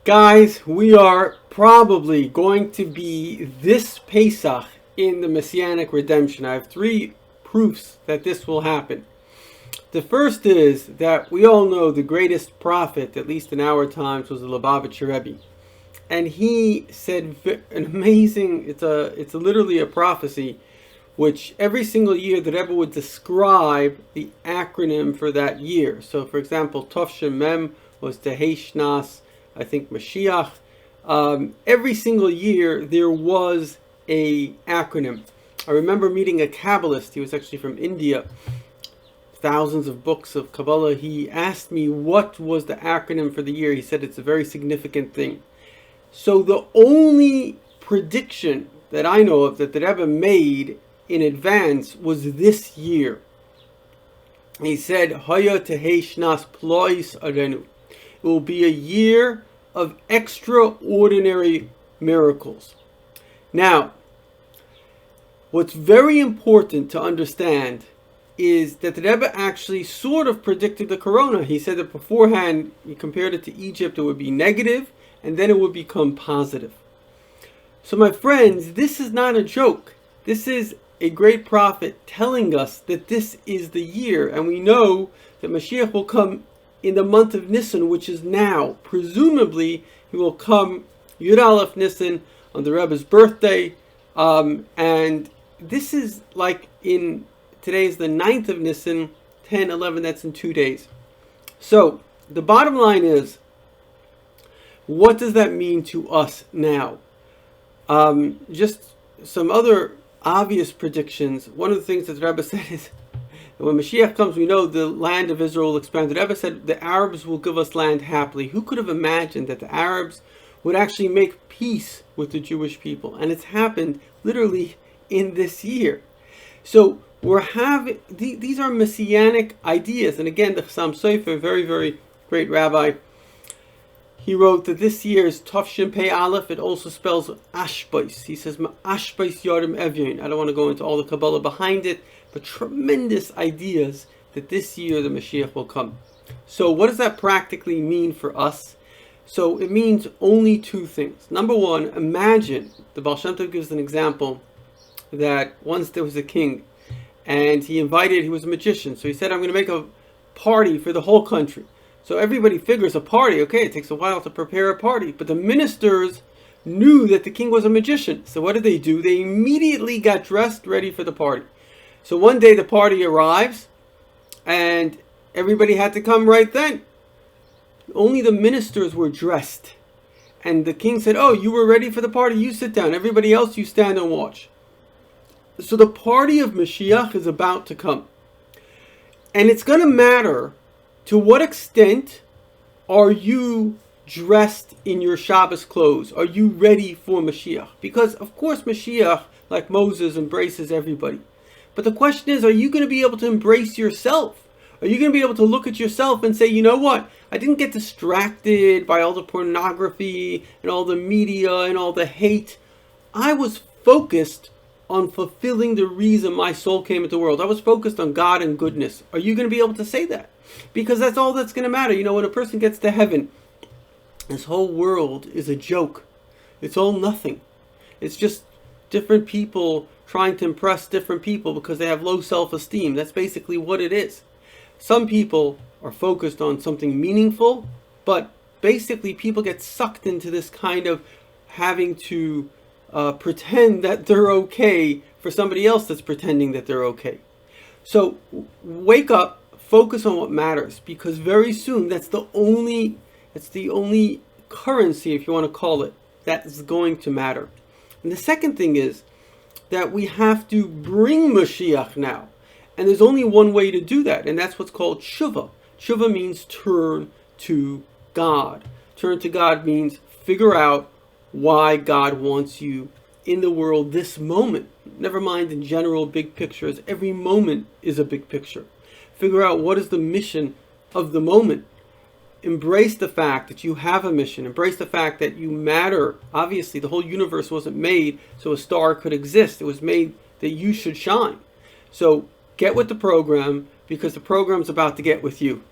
Guys, we are probably going to be this Pesach in the Messianic redemption. I have three proofs that this will happen. The first is that we all know the greatest prophet, at least in our times, was the Lubavitcher Rebbe. And he said an amazing, it's literally a prophecy, which every single year the Rebbe would describe the acronym for that year. So for example, Tov Shem Mem was Tehei Shnas, I think Moshiach. Every single year there was a acronym. I remember meeting a Kabbalist. He was actually from India. Thousands of books of Kabbalah. He asked me what was the acronym for the year. He said it's a very significant thing. So the only prediction that I know of that the Rebbe made in advance was this year. He said, Haya Tehei Shnas Plois Arenu. It will be a year of extraordinary miracles. Now, what's very important to understand is that the Rebbe actually sort of predicted the corona. He said that beforehand, he compared it to Egypt, it would be negative, and then it would become positive. So my friends, this is not a joke. This is a great prophet telling us that this is the year, and we know that Moshiach will come in the month of Nisan, which is now. Presumably, he will come Yud Aleph Nisan on the Rebbe's birthday, and this is like today is the 9th of Nisan, 10, 11, that's in 2 days. So, the bottom line is, what does that mean to us now? Just some other obvious predictions. One of the things that the Rebbe said is, that when Moshiach comes, we know the land of Israel will expand. The Rebbe said, the Arabs will give us land happily. Who could have imagined that the Arabs would actually make peace with the Jewish people? And it's happened literally in this year. So, these are Messianic ideas. And again, the Chassam Sofer, very, very great rabbi, he wrote that this year's Tov Shin Pei Aleph, it also spells Ashbais. He says, Ashbais Yarim Evyin. I don't want to go into all the Kabbalah behind it, but tremendous ideas that this year the Mashiach will come. So what does that practically mean for us? So it means only two things. Number one, imagine, the Baal Shem Tov gives an example, that once there was a king, and he was a magician, so he said, I'm going to make a party for the whole country. So everybody figures a party, okay, it takes a while to prepare a party. But the ministers knew that the king was a magician. So what did they do? They immediately got dressed, ready for the party. So one day the party arrives, and everybody had to come right then. Only the ministers were dressed. And the king said, oh, you were ready for the party, you sit down. Everybody else, you stand and watch. So the party of Moshiach is about to come. And it's going to matter to what extent are you dressed in your Shabbos clothes? Are you ready for Mashiach? Because, of course, Mashiach, like Moses, embraces everybody. But the question is, are you going to be able to embrace yourself? Are you going to be able to look at yourself and say, you know what? I didn't get distracted by all the pornography and all the media and all the hate. I was focused on fulfilling the reason my soul came into the world. I was focused on God and goodness. Are you going to be able to say that? Because that's all that's going to matter. You know, when a person gets to heaven, this whole world is a joke. It's all nothing. It's just different people trying to impress different people because they have low self-esteem. That's basically what it is. Some people are focused on something meaningful, but basically people get sucked into this kind of having to pretend that they're okay for somebody else that's pretending that they're okay. So wake up. Focus on what matters, because very soon that's the only currency, if you want to call it, that is going to matter. And the second thing is that we have to bring Moshiach now. And there's only one way to do that, and that's what's called tshuva. Tshuva means turn to God. Turn to God means figure out why God wants you in the world this moment. Never mind in general big pictures. Every moment is a big picture. Figure out what is the mission of the moment. Embrace the fact that you have a mission. Embrace the fact that you matter. Obviously, the whole universe wasn't made so a star could exist. It was made that you should shine. So get with the program, because the program's about to get with you.